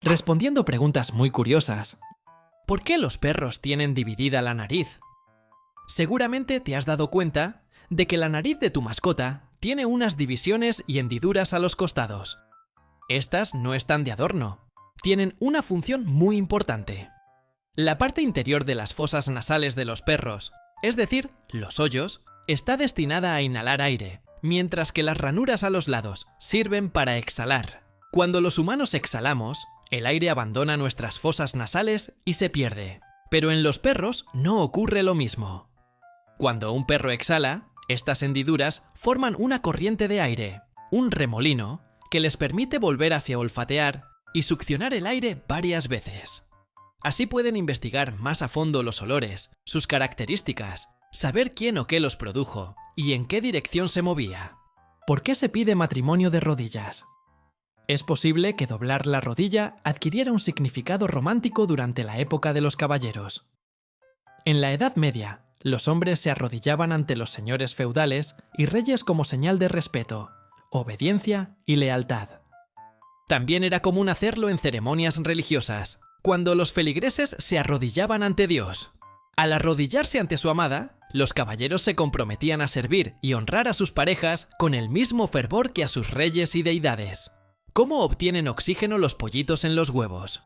respondiendo preguntas muy curiosas. ¿Por qué los perros tienen dividida la nariz? Seguramente te has dado cuenta de que la nariz de tu mascota tiene unas divisiones y hendiduras a los costados. Estas no están de adorno, tienen una función muy importante. La parte interior de las fosas nasales de los perros, es decir, los hoyos, está destinada a inhalar aire, mientras que las ranuras a los lados sirven para exhalar. Cuando los humanos exhalamos, el aire abandona nuestras fosas nasales y se pierde. Pero en los perros no ocurre lo mismo. Cuando un perro exhala, estas hendiduras forman una corriente de aire, un remolino, que les permite volver hacia olfatear y succionar el aire varias veces. Así pueden investigar más a fondo los olores, sus características, saber quién o qué los produjo y en qué dirección se movía. ¿Por qué se pide matrimonio de rodillas? Es posible que doblar la rodilla adquiriera un significado romántico durante la época de los caballeros. En la Edad Media, los hombres se arrodillaban ante los señores feudales y reyes como señal de respeto, obediencia y lealtad. También era común hacerlo en ceremonias religiosas, cuando los feligreses se arrodillaban ante Dios. Al arrodillarse ante su amada, los caballeros se comprometían a servir y honrar a sus parejas con el mismo fervor que a sus reyes y deidades. ¿Cómo obtienen oxígeno los pollitos en los huevos?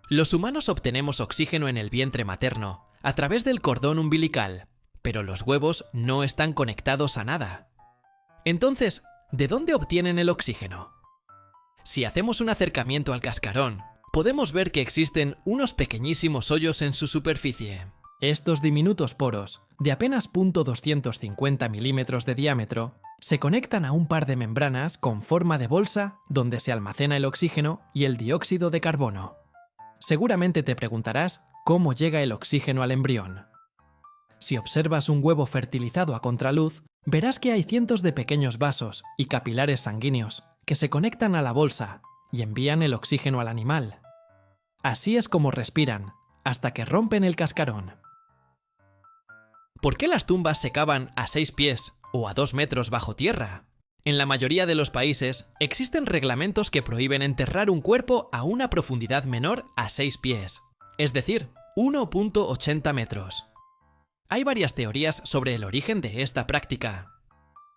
Los humanos obtenemos oxígeno en el vientre materno, a través del cordón umbilical, pero los huevos no están conectados a nada. Entonces, ¿de dónde obtienen el oxígeno? Si hacemos un acercamiento al cascarón, podemos ver que existen unos pequeñísimos hoyos en su superficie. Estos diminutos poros, de apenas 0.250 milímetros de diámetro, se conectan a un par de membranas con forma de bolsa donde se almacena el oxígeno y el dióxido de carbono. Seguramente te preguntarás cómo llega el oxígeno al embrión. Si observas un huevo fertilizado a contraluz, verás que hay cientos de pequeños vasos y capilares sanguíneos que se conectan a la bolsa y envían el oxígeno al animal. Así es como respiran, hasta que rompen el cascarón. ¿Por qué las tumbas se cavan a 6 pies o a 2 metros bajo tierra? En la mayoría de los países existen reglamentos que prohíben enterrar un cuerpo a una profundidad menor a 6 pies, es decir, 1.80 metros. Hay varias teorías sobre el origen de esta práctica.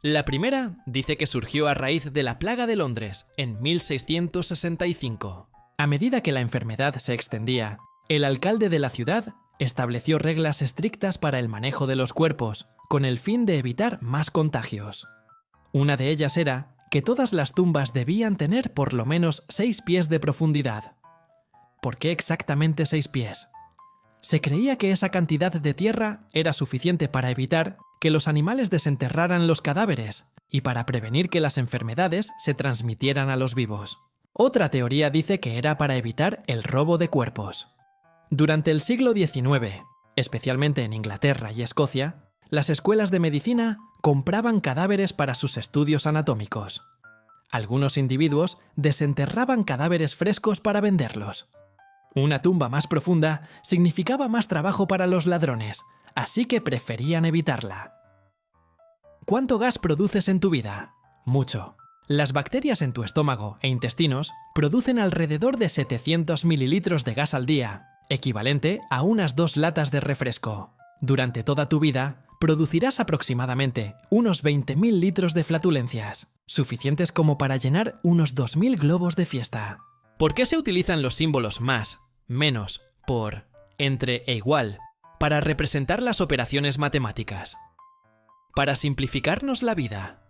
La primera dice que surgió a raíz de la plaga de Londres en 1665. A medida que la enfermedad se extendía, el alcalde de la ciudad estableció reglas estrictas para el manejo de los cuerpos, con el fin de evitar más contagios. Una de ellas era que todas las tumbas debían tener por lo menos 6 pies de profundidad. ¿Por qué exactamente 6 pies? Se creía que esa cantidad de tierra era suficiente para evitar que los animales desenterraran los cadáveres y para prevenir que las enfermedades se transmitieran a los vivos. Otra teoría dice que era para evitar el robo de cuerpos. Durante el siglo XIX, especialmente en Inglaterra y Escocia, las escuelas de medicina compraban cadáveres para sus estudios anatómicos. Algunos individuos desenterraban cadáveres frescos para venderlos. Una tumba más profunda significaba más trabajo para los ladrones, así que preferían evitarla. ¿Cuánto gas produces en tu vida? Mucho. Las bacterias en tu estómago e intestinos producen alrededor de 700 mililitros de gas al día, equivalente a unas 2 latas de refresco. Durante toda tu vida, producirás aproximadamente unos 20.000 litros de flatulencias, suficientes como para llenar unos 2.000 globos de fiesta. ¿Por qué se utilizan los símbolos más, menos, por, entre e igual para representar las operaciones matemáticas? Para simplificarnos la vida.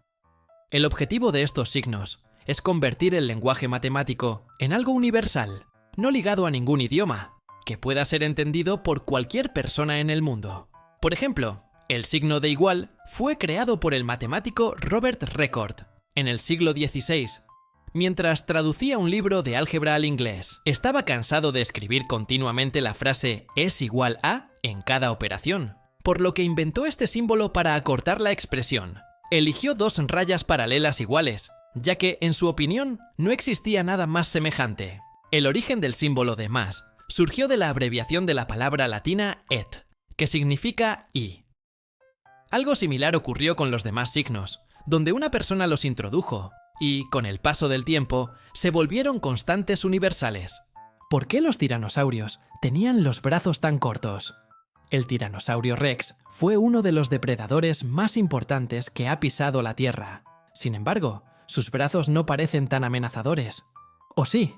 El objetivo de estos signos es convertir el lenguaje matemático en algo universal, no ligado a ningún idioma, que pueda ser entendido por cualquier persona en el mundo. Por ejemplo, el signo de igual fue creado por el matemático Robert Record en el siglo XVI, mientras traducía un libro de álgebra al inglés. Estaba cansado de escribir continuamente la frase «es igual a» en cada operación, por lo que inventó este símbolo para acortar la expresión. Eligió 2 rayas paralelas iguales, ya que, en su opinión, no existía nada más semejante. El origen del símbolo de más surgió de la abreviación de la palabra latina et, que significa y. Algo similar ocurrió con los demás signos, donde una persona los introdujo y, con el paso del tiempo, se volvieron constantes universales. ¿Por qué los tiranosaurios tenían los brazos tan cortos? El tiranosaurio Rex fue uno de los depredadores más importantes que ha pisado la Tierra. Sin embargo, sus brazos no parecen tan amenazadores. ¿O sí?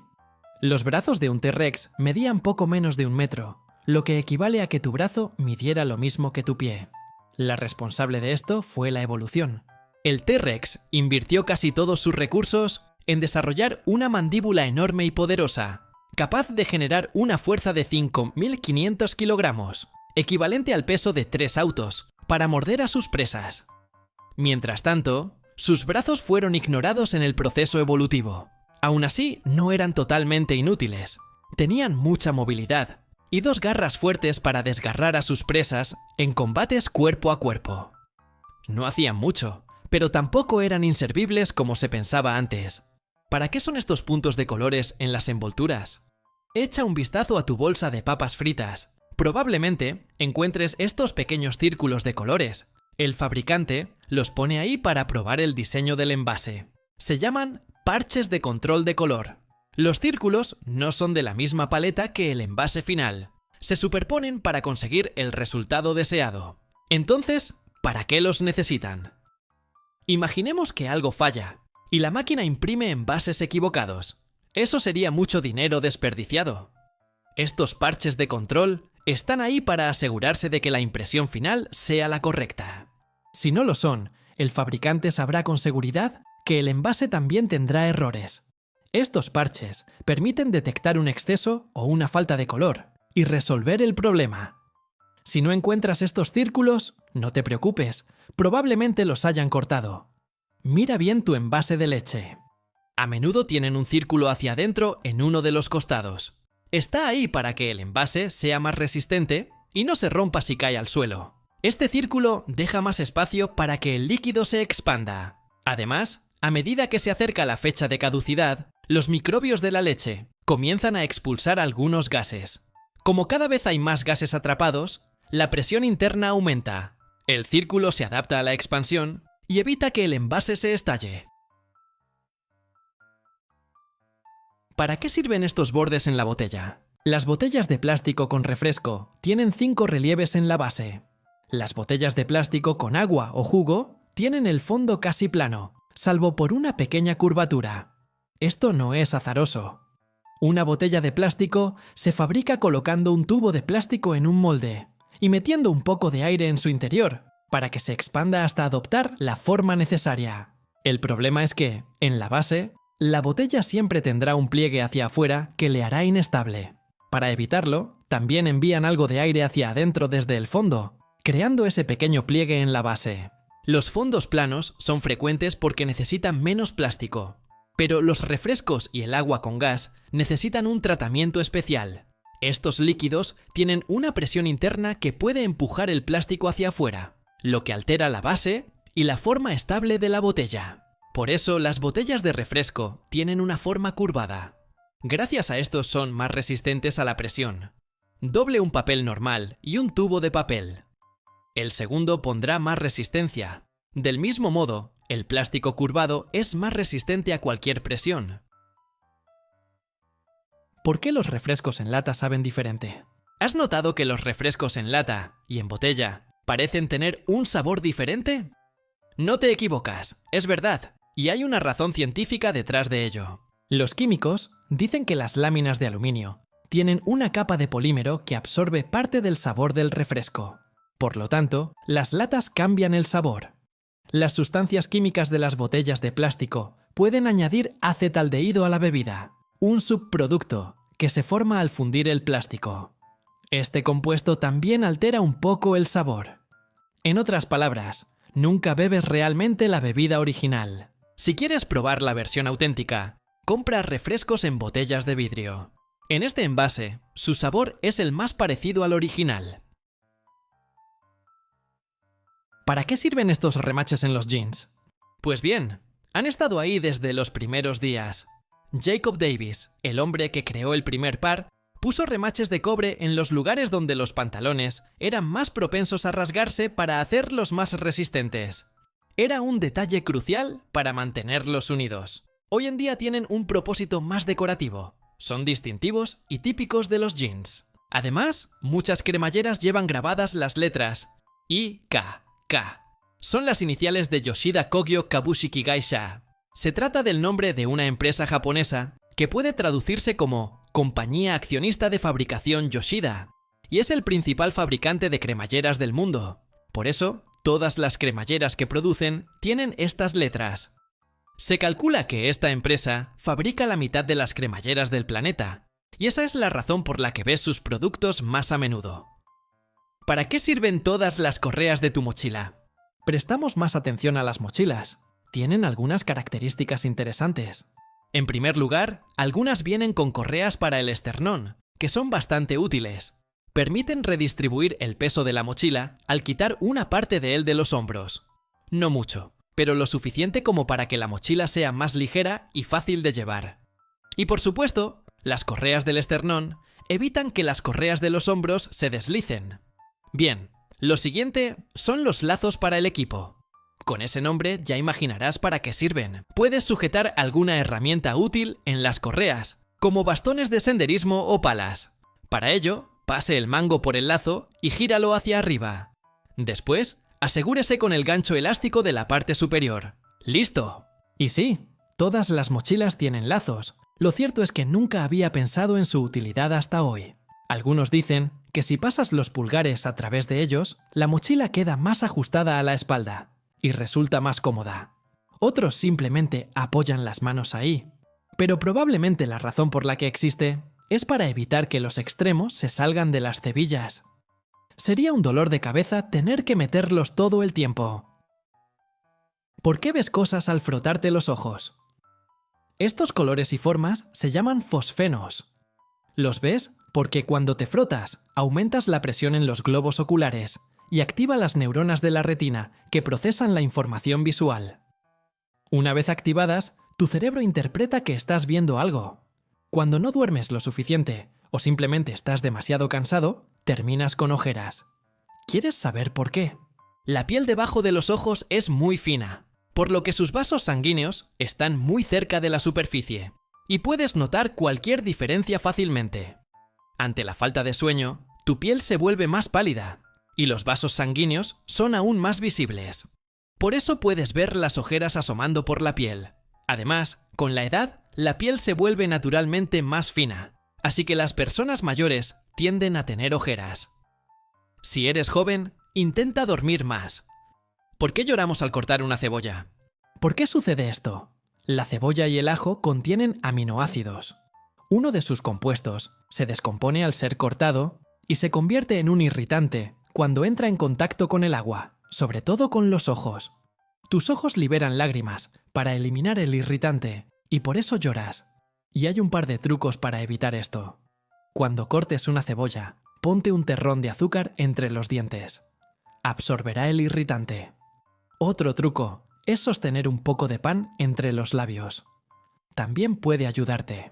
Los brazos de un T-Rex medían poco menos de 1 metro, lo que equivale a que tu brazo midiera lo mismo que tu pie. La responsable de esto fue la evolución. El T-Rex invirtió casi todos sus recursos en desarrollar una mandíbula enorme y poderosa, capaz de generar una fuerza de 5.500 kilogramos, equivalente al peso de 3 autos, para morder a sus presas. Mientras tanto, sus brazos fueron ignorados en el proceso evolutivo. Aún así, no eran totalmente inútiles. Tenían mucha movilidad y 2 garras fuertes para desgarrar a sus presas en combates cuerpo a cuerpo. No hacían mucho, pero tampoco eran inservibles como se pensaba antes. ¿Para qué son estos puntos de colores en las envolturas? Echa un vistazo a tu bolsa de papas fritas. Probablemente encuentres estos pequeños círculos de colores. El fabricante los pone ahí para probar el diseño del envase. Se llaman parches de control de color. Los círculos no son de la misma paleta que el envase final. Se superponen para conseguir el resultado deseado. Entonces, ¿para qué los necesitan? Imaginemos que algo falla y la máquina imprime envases equivocados. Eso sería mucho dinero desperdiciado. Estos parches de control están ahí para asegurarse de que la impresión final sea la correcta. Si no lo son, el fabricante sabrá con seguridad que el envase también tendrá errores. Estos parches permiten detectar un exceso o una falta de color y resolver el problema. Si no encuentras estos círculos, no te preocupes, probablemente los hayan cortado. Mira bien tu envase de leche. A menudo tienen un círculo hacia adentro en uno de los costados. Está ahí para que el envase sea más resistente y no se rompa si cae al suelo. Este círculo deja más espacio para que el líquido se expanda. Además, a medida que se acerca la fecha de caducidad, los microbios de la leche comienzan a expulsar algunos gases. Como cada vez hay más gases atrapados, la presión interna aumenta. El círculo se adapta a la expansión y evita que el envase se estalle. ¿Para qué sirven estos bordes en la botella? Las botellas de plástico con refresco tienen 5 relieves en la base. Las botellas de plástico con agua o jugo tienen el fondo casi plano, salvo por una pequeña curvatura. Esto no es azaroso. Una botella de plástico se fabrica colocando un tubo de plástico en un molde y metiendo un poco de aire en su interior para que se expanda hasta adoptar la forma necesaria. El problema es que, en la base, la botella siempre tendrá un pliegue hacia afuera que le hará inestable. Para evitarlo, también envían algo de aire hacia adentro desde el fondo, creando ese pequeño pliegue en la base. Los fondos planos son frecuentes porque necesitan menos plástico, pero los refrescos y el agua con gas necesitan un tratamiento especial. Estos líquidos tienen una presión interna que puede empujar el plástico hacia afuera, lo que altera la base y la forma estable de la botella. Por eso las botellas de refresco tienen una forma curvada. Gracias a esto son más resistentes a la presión. Doble un papel normal y un tubo de papel. El segundo pondrá más resistencia. Del mismo modo, el plástico curvado es más resistente a cualquier presión. ¿Por qué los refrescos en lata saben diferente? ¿Has notado que los refrescos en lata y en botella parecen tener un sabor diferente? No te equivocas, es verdad. Y hay una razón científica detrás de ello. Los químicos dicen que las láminas de aluminio tienen una capa de polímero que absorbe parte del sabor del refresco. Por lo tanto, las latas cambian el sabor. Las sustancias químicas de las botellas de plástico pueden añadir acetaldehído a la bebida, un subproducto que se forma al fundir el plástico. Este compuesto también altera un poco el sabor. En otras palabras, nunca bebes realmente la bebida original. Si quieres probar la versión auténtica, compra refrescos en botellas de vidrio. En este envase, su sabor es el más parecido al original. ¿Para qué sirven estos remaches en los jeans? Pues bien, han estado ahí desde los primeros días. Jacob Davis, el hombre que creó el primer par, puso remaches de cobre en los lugares donde los pantalones eran más propensos a rasgarse para hacerlos más resistentes. Era un detalle crucial para mantenerlos unidos. Hoy en día tienen un propósito más decorativo. Son distintivos y típicos de los jeans. Además, muchas cremalleras llevan grabadas las letras IKK. Son las iniciales de Yoshida Kogyo Kabushiki Gaisha. Se trata del nombre de una empresa japonesa que puede traducirse como Compañía Accionista de Fabricación Yoshida, y es el principal fabricante de cremalleras del mundo. Por eso, todas las cremalleras que producen tienen estas letras. Se calcula que esta empresa fabrica la mitad de las cremalleras del planeta, y esa es la razón por la que ves sus productos más a menudo. ¿Para qué sirven todas las correas de tu mochila? Prestamos más atención a las mochilas. Tienen algunas características interesantes. En primer lugar, algunas vienen con correas para el esternón, que son bastante útiles. Permiten redistribuir el peso de la mochila al quitar una parte de él de los hombros. No mucho, pero lo suficiente como para que la mochila sea más ligera y fácil de llevar. Y por supuesto, las correas del esternón evitan que las correas de los hombros se deslicen. Bien, lo siguiente son los lazos para el equipo. Con ese nombre ya imaginarás para qué sirven. Puedes sujetar alguna herramienta útil en las correas, como bastones de senderismo o palas. Para ello, pase el mango por el lazo y gíralo hacia arriba. Después, asegúrese con el gancho elástico de la parte superior. ¡Listo! Y sí, todas las mochilas tienen lazos. Lo cierto es que nunca había pensado en su utilidad hasta hoy. Algunos dicen que si pasas los pulgares a través de ellos, la mochila queda más ajustada a la espalda y resulta más cómoda. Otros simplemente apoyan las manos ahí. Pero probablemente la razón por la que existe es para evitar que los extremos se salgan de las cebillas. Sería un dolor de cabeza tener que meterlos todo el tiempo. ¿Por qué ves cosas al frotarte los ojos? Estos colores y formas se llaman fosfenos. Los ves porque cuando te frotas, aumentas la presión en los globos oculares y activa las neuronas de la retina que procesan la información visual. Una vez activadas, tu cerebro interpreta que estás viendo algo. Cuando no duermes lo suficiente o simplemente estás demasiado cansado, terminas con ojeras. ¿Quieres saber por qué? La piel debajo de los ojos es muy fina, por lo que sus vasos sanguíneos están muy cerca de la superficie, y puedes notar cualquier diferencia fácilmente. Ante la falta de sueño, tu piel se vuelve más pálida, y los vasos sanguíneos son aún más visibles. Por eso puedes ver las ojeras asomando por la piel. Además, con la edad, la piel se vuelve naturalmente más fina, así que las personas mayores tienden a tener ojeras. Si eres joven, intenta dormir más. ¿Por qué lloramos al cortar una cebolla? ¿Por qué sucede esto? La cebolla y el ajo contienen aminoácidos. Uno de sus compuestos se descompone al ser cortado y se convierte en un irritante cuando entra en contacto con el agua, sobre todo con los ojos. Tus ojos liberan lágrimas para eliminar el irritante y por eso lloras. Y hay un par de trucos para evitar esto. Cuando cortes una cebolla, ponte un terrón de azúcar entre los dientes. Absorberá el irritante. Otro truco es sostener un poco de pan entre los labios. También puede ayudarte.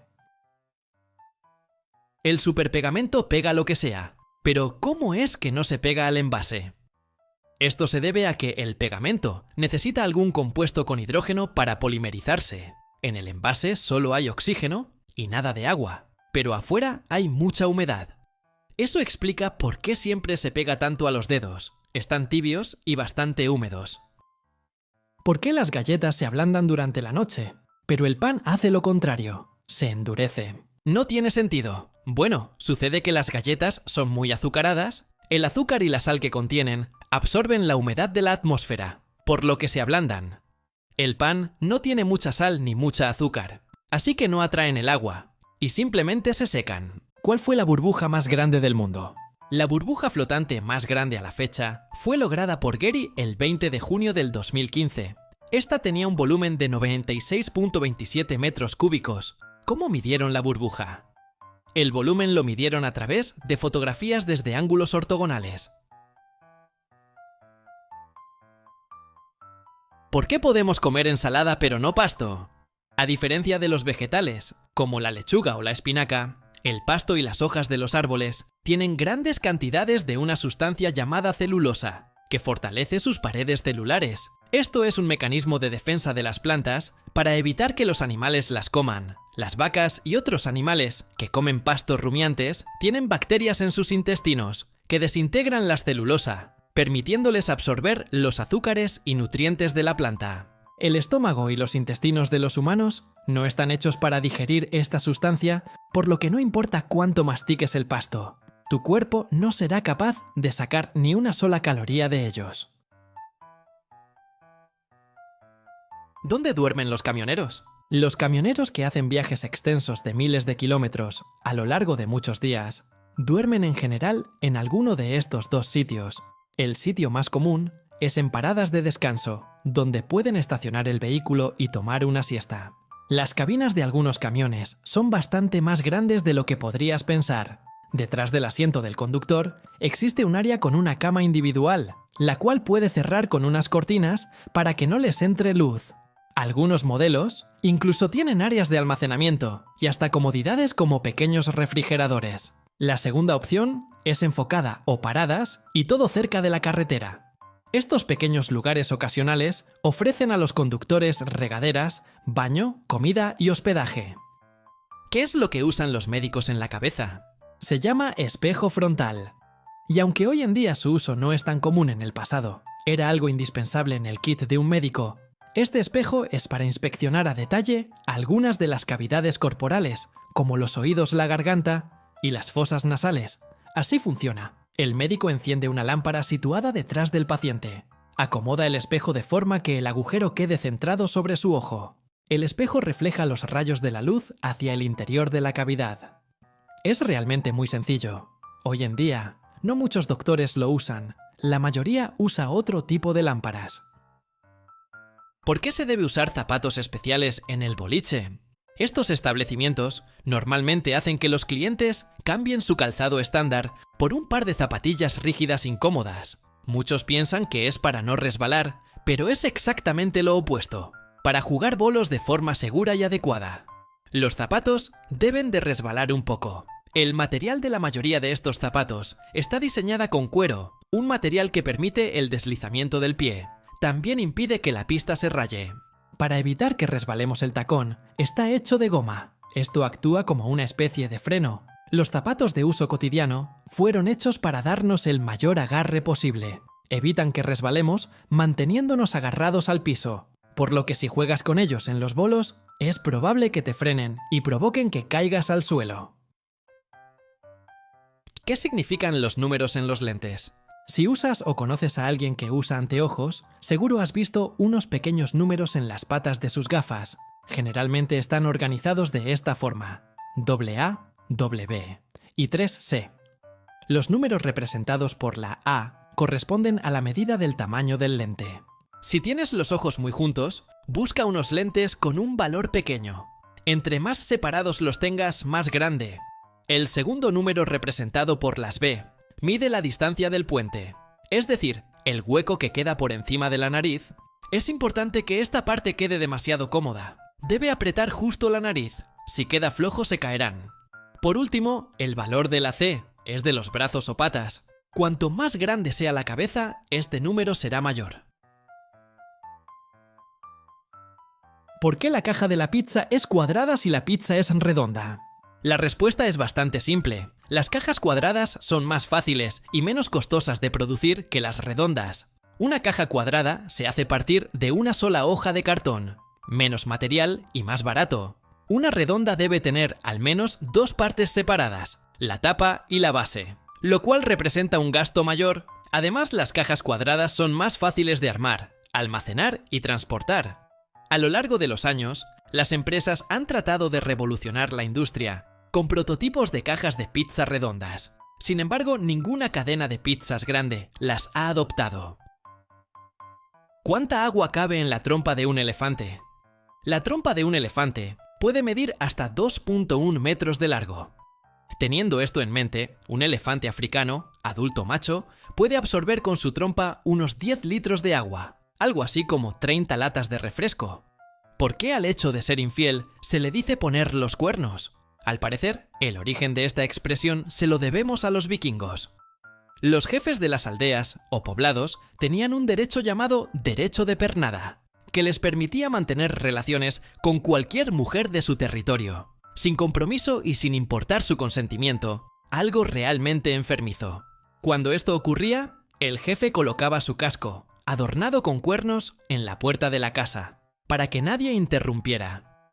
El superpegamento pega lo que sea, pero ¿cómo es que no se pega al envase? Esto se debe a que el pegamento necesita algún compuesto con hidrógeno para polimerizarse. En el envase solo hay oxígeno y nada de agua, pero afuera hay mucha humedad. Eso explica por qué siempre se pega tanto a los dedos. Están tibios y bastante húmedos. ¿Por qué las galletas se ablandan durante la noche? Pero el pan hace lo contrario, se endurece. No tiene sentido. Bueno, sucede que las galletas son muy azucaradas. El azúcar y la sal que contienen absorben la humedad de la atmósfera, por lo que se ablandan. El pan no tiene mucha sal ni mucha azúcar, así que no atraen el agua, y simplemente se secan. ¿Cuál fue la burbuja más grande del mundo? La burbuja flotante más grande a la fecha fue lograda por Getty el 20 de junio del 2015. Esta tenía un volumen de 96.27 metros cúbicos. ¿Cómo midieron la burbuja? El volumen lo midieron a través de fotografías desde ángulos ortogonales. ¿Por qué podemos comer ensalada pero no pasto? A diferencia de los vegetales, como la lechuga o la espinaca, el pasto y las hojas de los árboles tienen grandes cantidades de una sustancia llamada celulosa, que fortalece sus paredes celulares. Esto es un mecanismo de defensa de las plantas para evitar que los animales las coman. Las vacas y otros animales que comen pastos rumiantes tienen bacterias en sus intestinos que desintegran la celulosa, permitiéndoles absorber los azúcares y nutrientes de la planta. El estómago y los intestinos de los humanos no están hechos para digerir esta sustancia, por lo que no importa cuánto mastiques el pasto, tu cuerpo no será capaz de sacar ni una sola caloría de ellos. ¿Dónde duermen los camioneros? Los camioneros que hacen viajes extensos de miles de kilómetros a lo largo de muchos días, duermen en general en alguno de estos dos sitios. El sitio más común es en paradas de descanso, donde pueden estacionar el vehículo y tomar una siesta. Las cabinas de algunos camiones son bastante más grandes de lo que podrías pensar. Detrás del asiento del conductor existe un área con una cama individual, la cual puede cerrar con unas cortinas para que no les entre luz. Algunos modelos incluso tienen áreas de almacenamiento y hasta comodidades como pequeños refrigeradores. La segunda opción es enfocada o paradas y todo cerca de la carretera. Estos pequeños lugares ocasionales ofrecen a los conductores regaderas, baño, comida y hospedaje. ¿Qué es lo que usan los médicos en la cabeza? Se llama espejo frontal. Y aunque hoy en día su uso no es tan común en el pasado, era algo indispensable en el kit de un médico, este espejo es para inspeccionar a detalle algunas de las cavidades corporales, como los oídos, la garganta y las fosas nasales. Así funciona. El médico enciende una lámpara situada detrás del paciente. Acomoda el espejo de forma que el agujero quede centrado sobre su ojo. El espejo refleja los rayos de la luz hacia el interior de la cavidad. Es realmente muy sencillo. Hoy en día, no muchos doctores lo usan. La mayoría usa otro tipo de lámparas. ¿Por qué se debe usar zapatos especiales en el boliche? Estos establecimientos normalmente hacen que los clientes cambien su calzado estándar por un par de zapatillas rígidas incómodas. Muchos piensan que es para no resbalar, pero es exactamente lo opuesto, para jugar bolos de forma segura y adecuada. Los zapatos deben de resbalar un poco. El material de la mayoría de estos zapatos está diseñada con cuero, un material que permite el deslizamiento del pie. También impide que la pista se raye. Para evitar que resbalemos el tacón, está hecho de goma. Esto actúa como una especie de freno. Los zapatos de uso cotidiano fueron hechos para darnos el mayor agarre posible. Evitan que resbalemos manteniéndonos agarrados al piso, por lo que si juegas con ellos en los bolos, es probable que te frenen y provoquen que caigas al suelo. ¿Qué significan los números en los lentes? Si usas o conoces a alguien que usa anteojos, seguro has visto unos pequeños números en las patas de sus gafas. Generalmente están organizados de esta forma: AA, B y 3C. Los números representados por la A corresponden a la medida del tamaño del lente. Si tienes los ojos muy juntos, busca unos lentes con un valor pequeño. Entre más separados los tengas, más grande. El segundo número representado por las B mide la distancia del puente, es decir, el hueco que queda por encima de la nariz. Es importante que esta parte quede demasiado cómoda. Debe apretar justo la nariz. Si queda flojo se caerán. Por último, el valor de la C es de los brazos o patas. Cuanto más grande sea la cabeza, este número será mayor. ¿Por qué la caja de la pizza es cuadrada si la pizza es redonda? La respuesta es bastante simple. Las cajas cuadradas son más fáciles y menos costosas de producir que las redondas. Una caja cuadrada se hace partir de una sola hoja de cartón, menos material y más barato. Una redonda debe tener al menos dos partes separadas, la tapa y la base, lo cual representa un gasto mayor. Además, las cajas cuadradas son más fáciles de armar, almacenar y transportar. A lo largo de los años, las empresas han tratado de revolucionar la industria con prototipos de cajas de pizza redondas. Sin embargo, ninguna cadena de pizzas grande las ha adoptado. ¿Cuánta agua cabe en la trompa de un elefante? La trompa de un elefante puede medir hasta 2.1 metros de largo. Teniendo esto en mente, un elefante africano, adulto macho, puede absorber con su trompa unos 10 litros de agua, algo así como 30 latas de refresco. ¿Por qué al hecho de ser infiel se le dice poner los cuernos? Al parecer, el origen de esta expresión se lo debemos a los vikingos. Los jefes de las aldeas o poblados tenían un derecho llamado derecho de pernada, que les permitía mantener relaciones con cualquier mujer de su territorio. sin compromiso y sin importar su consentimiento, algo realmente enfermizo. Cuando esto ocurría, el jefe colocaba su casco, adornado con cuernos, en la puerta de la casa, para que nadie interrumpiera.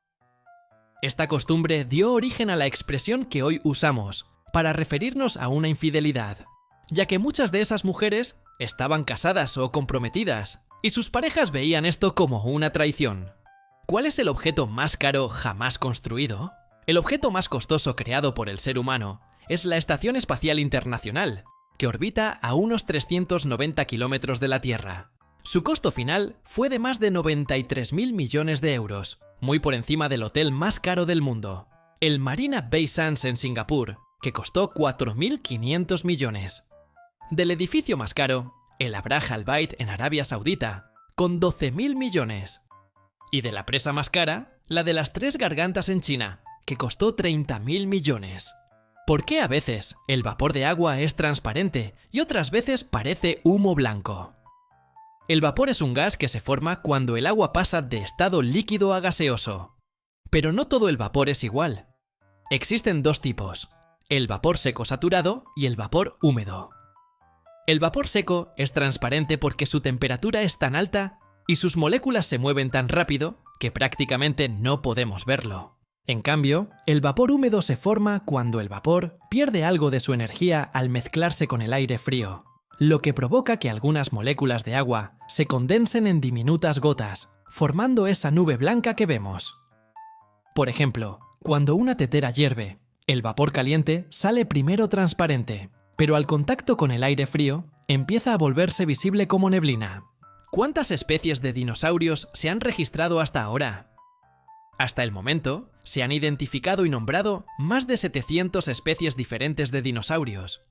Esta costumbre dio origen a la expresión que hoy usamos, para referirnos a una infidelidad, ya que muchas de esas mujeres estaban casadas o comprometidas, y sus parejas veían esto como una traición. ¿Cuál es el objeto más caro jamás construido? El objeto más costoso creado por el ser humano es la Estación Espacial Internacional, que orbita a unos 390 kilómetros de la Tierra. Su costo final fue de más de 93.000 millones de euros, muy por encima del hotel más caro del mundo, el Marina Bay Sands en Singapur, que costó 4.500 millones. Del edificio más caro, el Abraja Al Bait en Arabia Saudita, con 12.000 millones. Y de la presa más cara, la de las Tres Gargantas en China, que costó 30.000 millones. ¿Por qué a veces el vapor de agua es transparente y otras veces parece humo blanco? El vapor es un gas que se forma cuando el agua pasa de estado líquido a gaseoso. Pero no todo el vapor es igual. Existen dos tipos, el vapor seco saturado y el vapor húmedo. El vapor seco es transparente porque su temperatura es tan alta y sus moléculas se mueven tan rápido que prácticamente no podemos verlo. En cambio, el vapor húmedo se forma cuando el vapor pierde algo de su energía al mezclarse con el aire frío, lo que provoca que algunas moléculas de agua se condensen en diminutas gotas, formando esa nube blanca que vemos. Por ejemplo, cuando una tetera hierve, el vapor caliente sale primero transparente, pero al contacto con el aire frío empieza a volverse visible como neblina. ¿Cuántas especies de dinosaurios se han registrado hasta ahora? Hasta el momento, se han identificado y nombrado más de 700 especies diferentes de dinosaurios.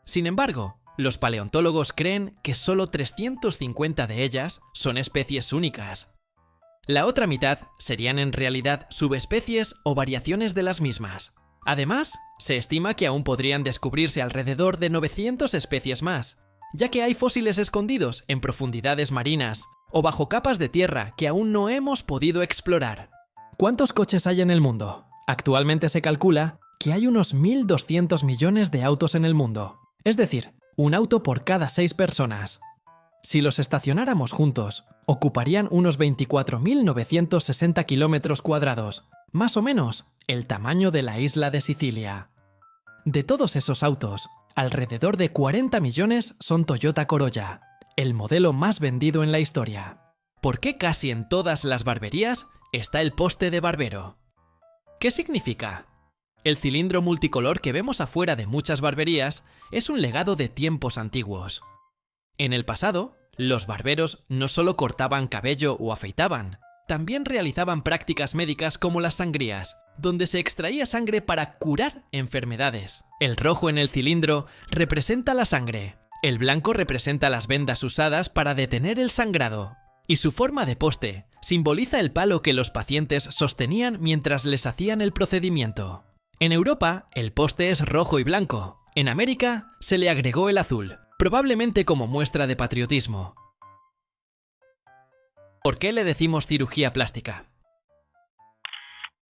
Sin embargo, los paleontólogos creen que solo 350 de ellas son especies únicas. La otra mitad serían en realidad subespecies o variaciones de las mismas. Además, se estima que aún podrían descubrirse alrededor de 900 especies más, ya que hay fósiles escondidos en profundidades marinas o bajo capas de tierra que aún no hemos podido explorar. ¿Cuántos coches hay en el mundo? Actualmente se calcula que hay unos 1.200 millones de autos en el mundo, es decir, un auto por cada 6 personas. Si los estacionáramos juntos, ocuparían unos 24.960 kilómetros cuadrados, más o menos el tamaño de la isla de Sicilia. De todos esos autos, alrededor de 40 millones son Toyota Corolla, el modelo más vendido en la historia. ¿Por qué casi en todas las barberías está el poste de barbero? ¿Qué significa? El cilindro multicolor que vemos afuera de muchas barberías es un legado de tiempos antiguos. En el pasado, los barberos no solo cortaban cabello o afeitaban, también realizaban prácticas médicas como las sangrías, donde se extraía sangre para curar enfermedades. El rojo en el cilindro representa la sangre, el blanco representa las vendas usadas para detener el sangrado, y su forma de poste simboliza el palo que los pacientes sostenían mientras les hacían el procedimiento. En Europa, el poste es rojo y blanco. En América, se le agregó el azul, probablemente como muestra de patriotismo. ¿Por qué le decimos cirugía plástica?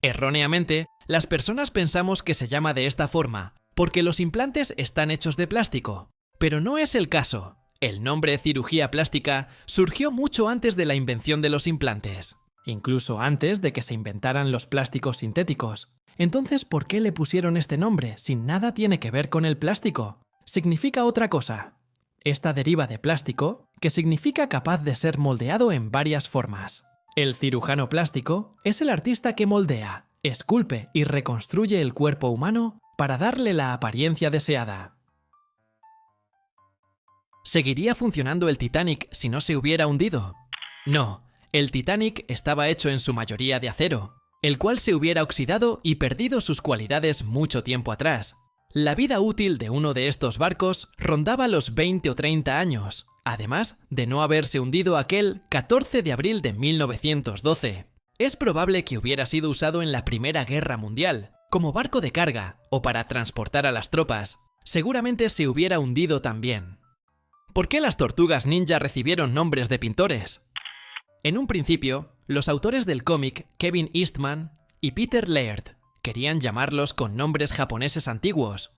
Erróneamente, las personas pensamos que se llama de esta forma porque los implantes están hechos de plástico, pero no es el caso. El nombre cirugía plástica surgió mucho antes de la invención de los implantes, incluso antes de que se inventaran los plásticos sintéticos. Entonces, ¿por qué le pusieron este nombre si nada tiene que ver con el plástico? Significa otra cosa. Esta deriva de plástico, que significa capaz de ser moldeado en varias formas. El cirujano plástico es el artista que moldea, esculpe y reconstruye el cuerpo humano para darle la apariencia deseada. ¿Seguiría funcionando el Titanic si no se hubiera hundido? No, el Titanic estaba hecho en su mayoría de acero, el cual se hubiera oxidado y perdido sus cualidades mucho tiempo atrás. La vida útil de uno de estos barcos rondaba los 20 o 30 años, además de no haberse hundido aquel 14 de abril de 1912. Es probable que hubiera sido usado en la Primera Guerra Mundial, como barco de carga o para transportar a las tropas. Seguramente se hubiera hundido también. ¿Por qué las tortugas ninja recibieron nombres de pintores? En un principio, los autores del cómic Kevin Eastman y Peter Laird Querían llamarlos con nombres japoneses antiguos.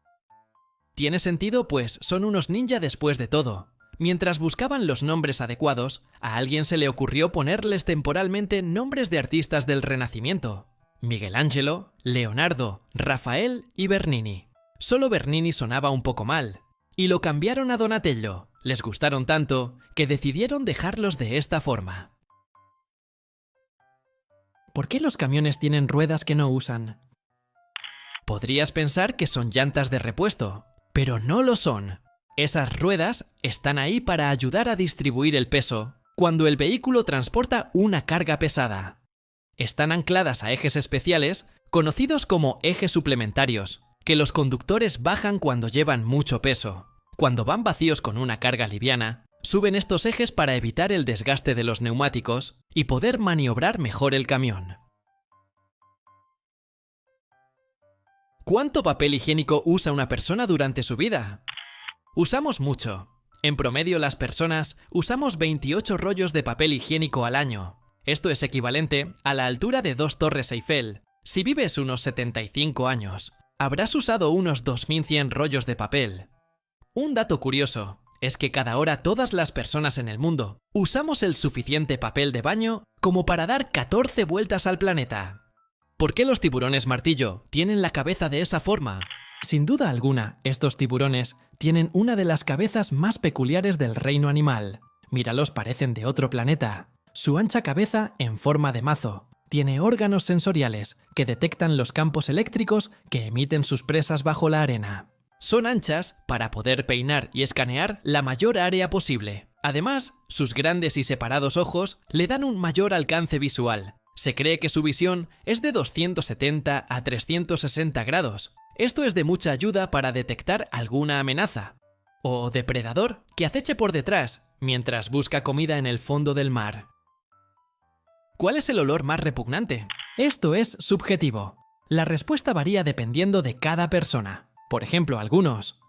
Tiene sentido, pues son unos ninja después de todo. Mientras buscaban los nombres adecuados, a alguien se le ocurrió ponerles temporalmente nombres de artistas del Renacimiento: Michelangelo, Leonardo, Rafael y Bernini. Solo Bernini sonaba un poco mal, y lo cambiaron a Donatello. Les gustaron tanto que decidieron dejarlos de esta forma. ¿Por qué los camiones tienen ruedas que no usan? Podrías pensar que son llantas de repuesto, pero no lo son. Esas ruedas están ahí para ayudar a distribuir el peso cuando el vehículo transporta una carga pesada. Están ancladas a ejes especiales, conocidos como ejes suplementarios, que los conductores bajan cuando llevan mucho peso. Cuando van vacíos con una carga liviana, suben estos ejes para evitar el desgaste de los neumáticos y poder maniobrar mejor el camión. ¿Cuánto papel higiénico usa una persona durante su vida? Usamos mucho. En promedio, las personas usamos 28 rollos de papel higiénico al año. Esto es equivalente a la altura de 2 Torres Eiffel. Si vives unos 75 años, habrás usado unos 2100 rollos de papel. Un dato curioso es que cada hora todas las personas en el mundo usamos el suficiente papel de baño como para dar 14 vueltas al planeta. ¿Por qué los tiburones martillo tienen la cabeza de esa forma? Sin duda alguna, estos tiburones tienen una de las cabezas más peculiares del reino animal. Míralos, parecen de otro planeta. Su ancha cabeza, en forma de mazo, tiene órganos sensoriales que detectan los campos eléctricos que emiten sus presas bajo la arena. Son anchas para poder peinar y escanear la mayor área posible. Además, sus grandes y separados ojos le dan un mayor alcance visual. Se cree que su visión es de 270 a 360 grados. Esto es de mucha ayuda para detectar alguna amenaza o depredador que aceche por detrás mientras busca comida en el fondo del mar. ¿Cuál es el olor más repugnante? Esto es subjetivo. La respuesta varía dependiendo de cada persona. Por ejemplo, algunos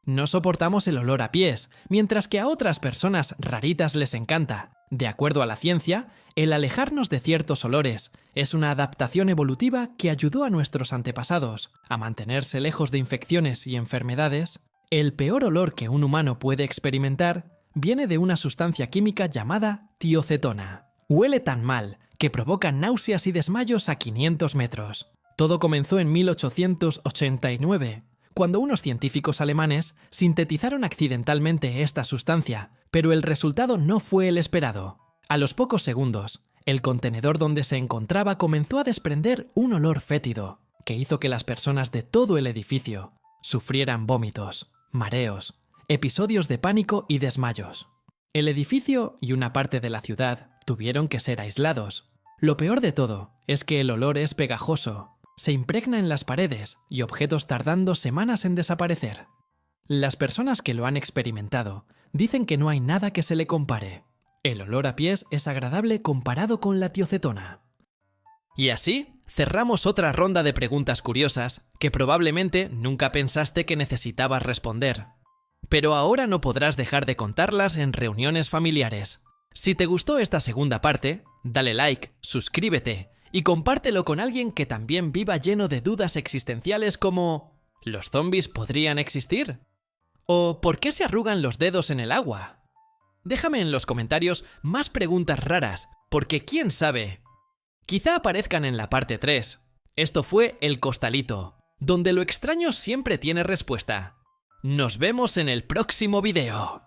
no soportamos el olor a pies, mientras que a otras personas raritas les encanta. De acuerdo a la ciencia, el alejarnos de ciertos olores es una adaptación evolutiva que ayudó a nuestros antepasados a mantenerse lejos de infecciones y enfermedades. El peor olor que un humano puede experimentar viene de una sustancia química llamada tiocetona. Huele tan mal que provoca náuseas y desmayos a 500 metros. Todo comenzó en 1889, cuando unos científicos alemanes sintetizaron accidentalmente esta sustancia, pero el resultado no fue el esperado. A los pocos segundos, el contenedor donde se encontraba comenzó a desprender un olor fétido, que hizo que las personas de todo el edificio sufrieran vómitos, mareos, episodios de pánico y desmayos. El edificio y una parte de la ciudad tuvieron que ser aislados. Lo peor de todo es que el olor es pegajoso, se impregna en las paredes y objetos tardando semanas en desaparecer. Las personas que lo han experimentado dicen que no hay nada que se le compare. El olor a pies es agradable comparado con la tiocetona. Y así, cerramos otra ronda de preguntas curiosas que probablemente nunca pensaste que necesitabas responder. Pero ahora no podrás dejar de contarlas en reuniones familiares. Si te gustó esta segunda parte, dale like, suscríbete y compártelo con alguien que también viva lleno de dudas existenciales como ¿los zombies podrían existir? ¿O por qué se arrugan los dedos en el agua? Déjame en los comentarios más preguntas raras, porque quién sabe, quizá aparezcan en la parte 3. Esto fue El Costalito, donde lo extraño siempre tiene respuesta. Nos vemos en el próximo video.